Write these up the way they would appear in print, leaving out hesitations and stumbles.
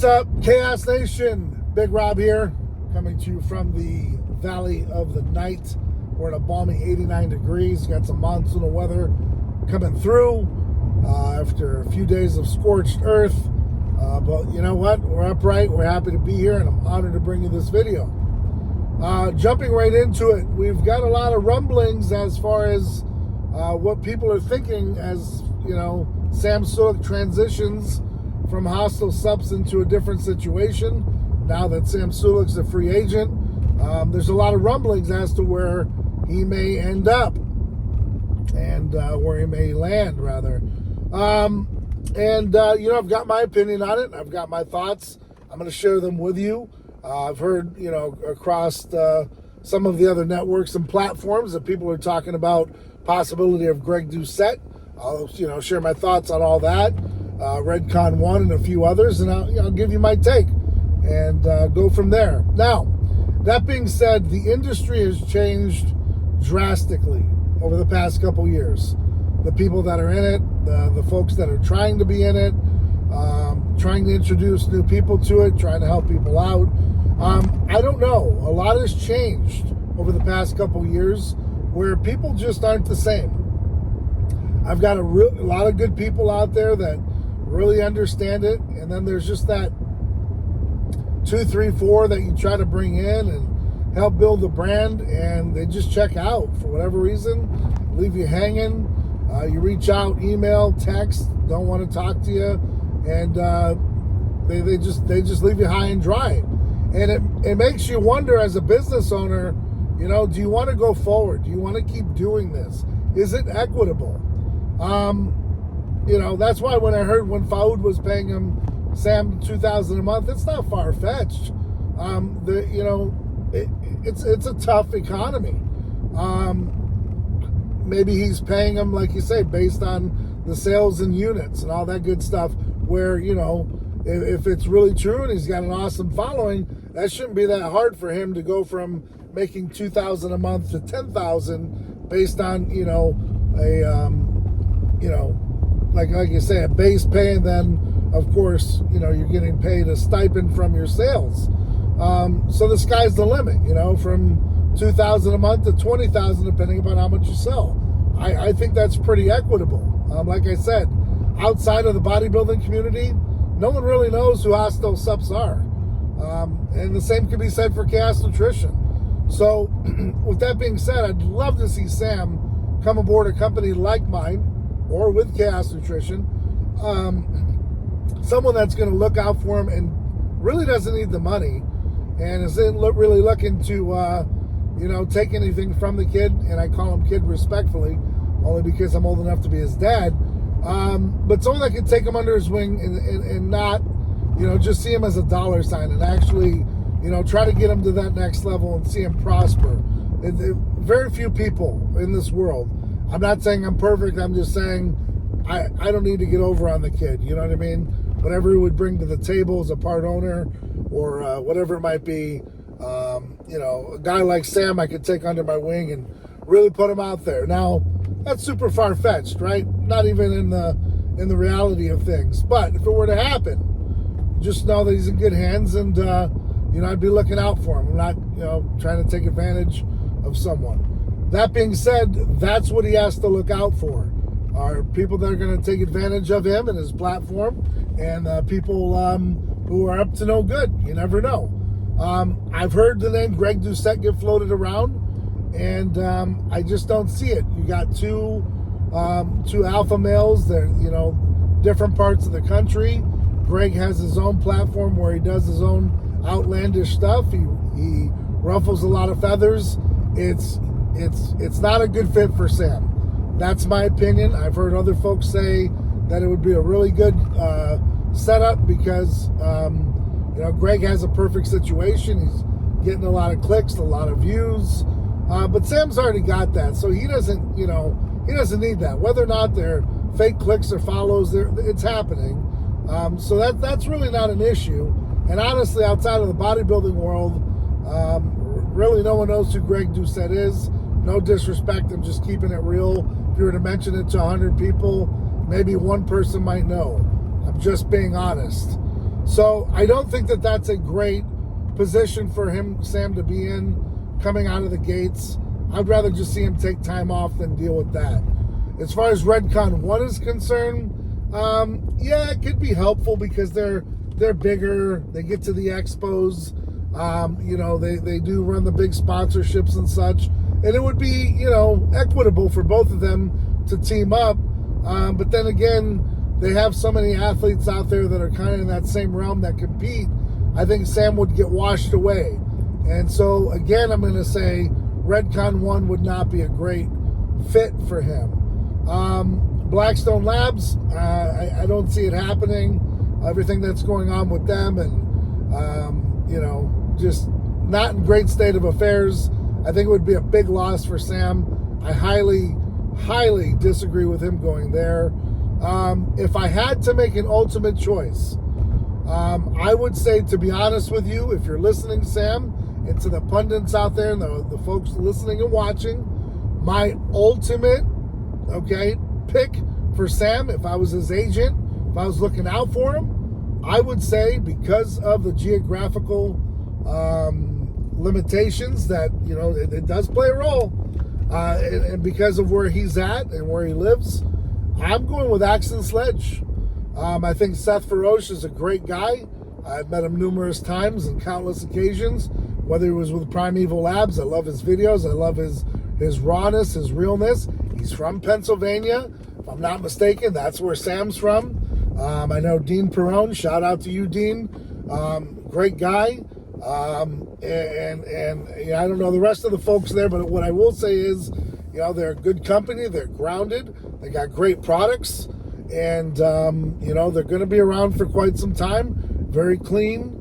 What's up, Chaos Nation? Big Rob here, coming to you from the Valley of the Night. We're at a balmy 89 degrees. Got some monsoonal weather coming through after a few days of scorched earth. But you know what? We're upright. We're happy to be here, and I'm honored to bring you this video. Jumping right into it, we've got a lot of rumblings as far as what people are thinking as, you know, Sam Sulek transitions from hostile subs into a different situation. Now that Sam Sulek's a free agent, there's a lot of rumblings as to where he may end up and where he may land, rather. You know, I've got my opinion on it. I've got my thoughts. I'm going to share them with you. I've heard, you know, across some of the other networks and platforms that people are talking about possibility of Greg Duet. I'll, you know, share my thoughts on all that. Redcon 1 and a few others, and I'll give you my take and go from there. Now, that being said, the industry has changed drastically over the past couple years. The people that are in it, the folks that are trying to be in it, trying to introduce new people to it, trying to help people out. I don't know. A lot has changed over the past couple years where people just aren't the same. I've got a lot of good people out there that really understand it, and then there's just that 2, 3, 4 that you try to bring in and help build the brand, and they just check out for whatever reason, leave you hanging. You reach out, email, text, don't want to talk to you, and they just leave you high and dry. And it makes you wonder as a business owner, you know, do you want to go forward? Do you want to keep doing this? Is it equitable? You know, that's why when I heard when Faoud was paying him Sam $2,000 a month, it's not far-fetched. You know, it's a tough economy. Maybe he's paying him, like you say, based on the sales and units and all that good stuff, where, you know, if it's really true and he's got an awesome following, that shouldn't be that hard for him to go from making $2,000 a month to $10,000 based on, you know, you know, like you say, a base pay, and then, of course, you know, you're getting paid a stipend from your sales. So the sky's the limit, you know, from $2,000 a month to $20,000, depending upon how much you sell. I think that's pretty equitable. Like I said, outside of the bodybuilding community, no one really knows who hostile subs are. And the same can be said for Chaos Nutrition. So with that being said, I'd love to see Sam come aboard a company like mine, or with Chaos Nutrition, someone that's going to look out for him and really doesn't need the money, and isn't really looking to, you know, take anything from the kid. And I call him kid respectfully, only because I'm old enough to be his dad. But someone that can take him under his wing and not, you know, just see him as a dollar sign, and actually, you know, try to get him to that next level and see him prosper. Very few people in this world. I'm not saying I'm perfect. I'm just saying I don't need to get over on the kid. You know what I mean? Whatever he would bring to the table as a part owner, or whatever it might be, you know, a guy like Sam I could take under my wing and really put him out there. Now, that's super far-fetched, right? Not even in the reality of things. But if it were to happen, just know that he's in good hands, and you know, I'd be looking out for him. I'm not, you know, trying to take advantage of someone. That being said, that's what he has to look out for, are people that are going to take advantage of him and his platform, and people who are up to no good. You never know. I've heard the name Greg Duet get floated around, and I just don't see it. You got two alpha males. They're, you know, different parts of the country. Greg has his own platform where he does his own outlandish stuff. He ruffles a lot of feathers. It's not a good fit for Sam. That's my opinion. I've heard other folks say that it would be a really good setup because, you know, Greg has a perfect situation. He's getting a lot of clicks, a lot of views. But Sam's already got that, so he doesn't, you know, he doesn't need that. Whether or not they're fake clicks or follows, it's happening. So that's really not an issue. And honestly, outside of the bodybuilding world, really no one knows who Greg Duet is. No disrespect, I'm just keeping it real. If you were to mention it to 100 people, maybe one person might know. I'm just being honest. So I don't think that that's a great position for Sam to be in coming out of the gates. I'd rather just see him take time off than deal with that. As far as Redcon 1 is concerned, yeah, it could be helpful because they're bigger. They get to the expos. They do run the big sponsorships and such. And it would be, equitable for both of them to team up. But then again, they have so many athletes out there that are kind of in that same realm that compete. I think Sam would get washed away. And so, again, I'm going to say Redcon 1 would not be a great fit for him. Blackstone Labs, I don't see it happening. Everything that's going on with them and, just not in great state of affairs. I think it would be a big loss for Sam. I highly, highly disagree with him going there. If I had to make an ultimate choice, I would say, to be honest with you, if you're listening, Sam, and to the pundits out there and the folks listening and watching, my ultimate, pick for Sam, if I was his agent, if I was looking out for him, I would say, because of the geographical limitations that, it does play a role, and because of where he's at and where he lives, I'm going with Axe and Sledge. I think Seth Feroce is a great guy. I've met him numerous times and countless occasions, whether he was with Primeval Labs. I love his videos. I love his rawness, his realness. He's from Pennsylvania. If I'm not mistaken, that's where Sam's from. I know Dean Perrone. Shout out to you, Dean. Great guy. And I don't know the rest of the folks there, but what I will say is, they're a good company. They're grounded. They got great products. And, they're going to be around for quite some time. Very clean.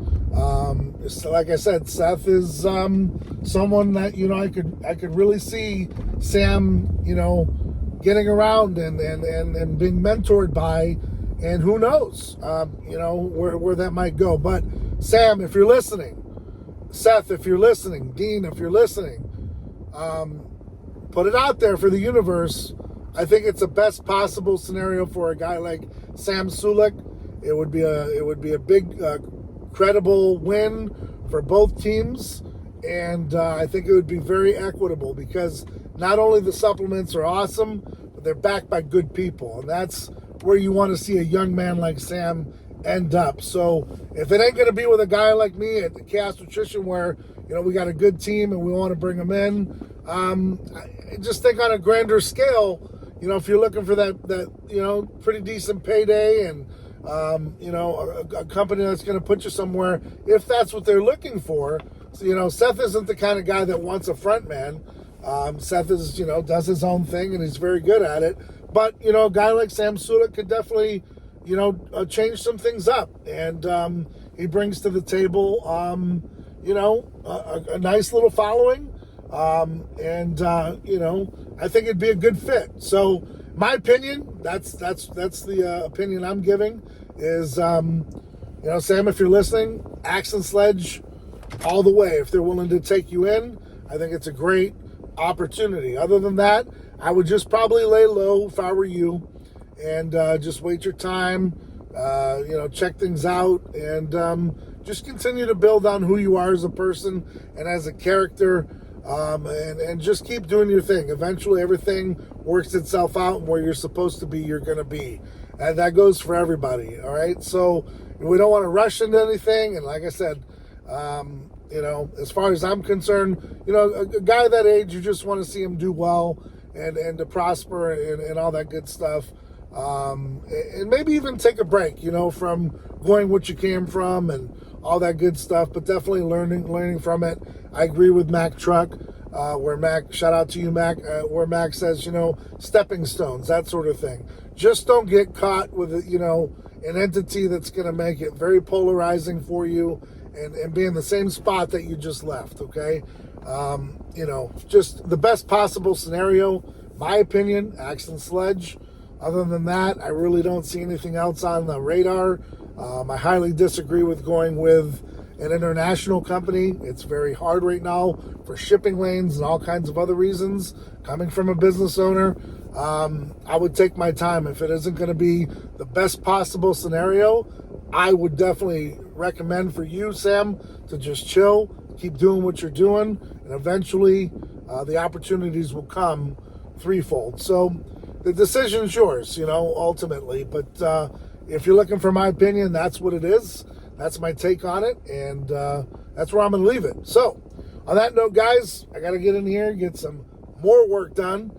So like I said, Seth is someone that, I could really see Sam, getting around and being mentored by, and who knows, where that might go. But Sam, if you're listening, Seth, if you're listening, Dean, if you're listening, put it out there for the universe. I think it's the best possible scenario for a guy like Sam Sulek. It would be a big, credible win for both teams, and I think it would be very equitable because not only the supplements are awesome, but they're backed by good people, and that's where you want to see a young man like Sam end up. So if it ain't going to be with a guy like me at the Chaos Nutrition, where we got a good team and we want to bring them in, I just think on a grander scale, if you're looking for that pretty decent payday and a company that's going to put you somewhere, if that's what they're looking for. So, Seth isn't the kind of guy that wants a front man. Seth is, does his own thing and he's very good at it. But, a guy like Sam Sulek could definitely, change some things up. And he brings to the table, a nice little following. I think it'd be a good fit. So my opinion, that's the opinion I'm giving is, Sam, if you're listening, Axe and Sledge all the way. If they're willing to take you in, I think it's a great opportunity. Other than that, I would just probably lay low if I were you and just wait your time, check things out and just continue to build on who you are as a person and as a character. And just keep doing your thing. Eventually everything works itself out, and where you're supposed to be, you're going to be. And that goes for everybody, all right? So we don't want to rush into anything. And like I said, as far as I'm concerned, a guy that age, you just want to see him do well and to prosper and all that good stuff. And maybe even take a break, from going what you came from and all that good stuff, but definitely learning from it. I agree with Mac Truck, where Mac, shout out to you, Mac, where Mac says, stepping stones, that sort of thing. Just don't get caught with, an entity that's going to make it very polarizing for you and be in the same spot that you just left, okay? Just the best possible scenario, my opinion, Axe and Sledge. Other than that, I really don't see anything else on the radar. I highly disagree with going with an international company. It's very hard right now for shipping lanes and all kinds of other reasons. Coming from a business owner, I would take my time. If it isn't going to be the best possible scenario, I would definitely recommend for you, Sam, to just chill, keep doing what you're doing, and eventually the opportunities will come threefold. So the decision's yours, ultimately. But if you're looking for my opinion, that's what it is. That's my take on it, and that's where I'm going to leave it. So on that note, guys, I got to get in here and get some more work done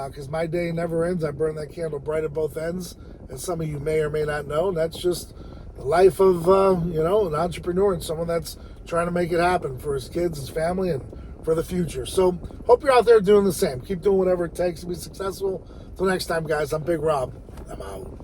because my day never ends. I burn that candle bright at both ends, as some of you may or may not know. And that's just the life of, an entrepreneur and someone that's trying to make it happen for his kids, his family, and for the future. So hope you're out there doing the same. Keep doing whatever it takes to be successful. Till next time, guys, I'm Big Rob. I'm out.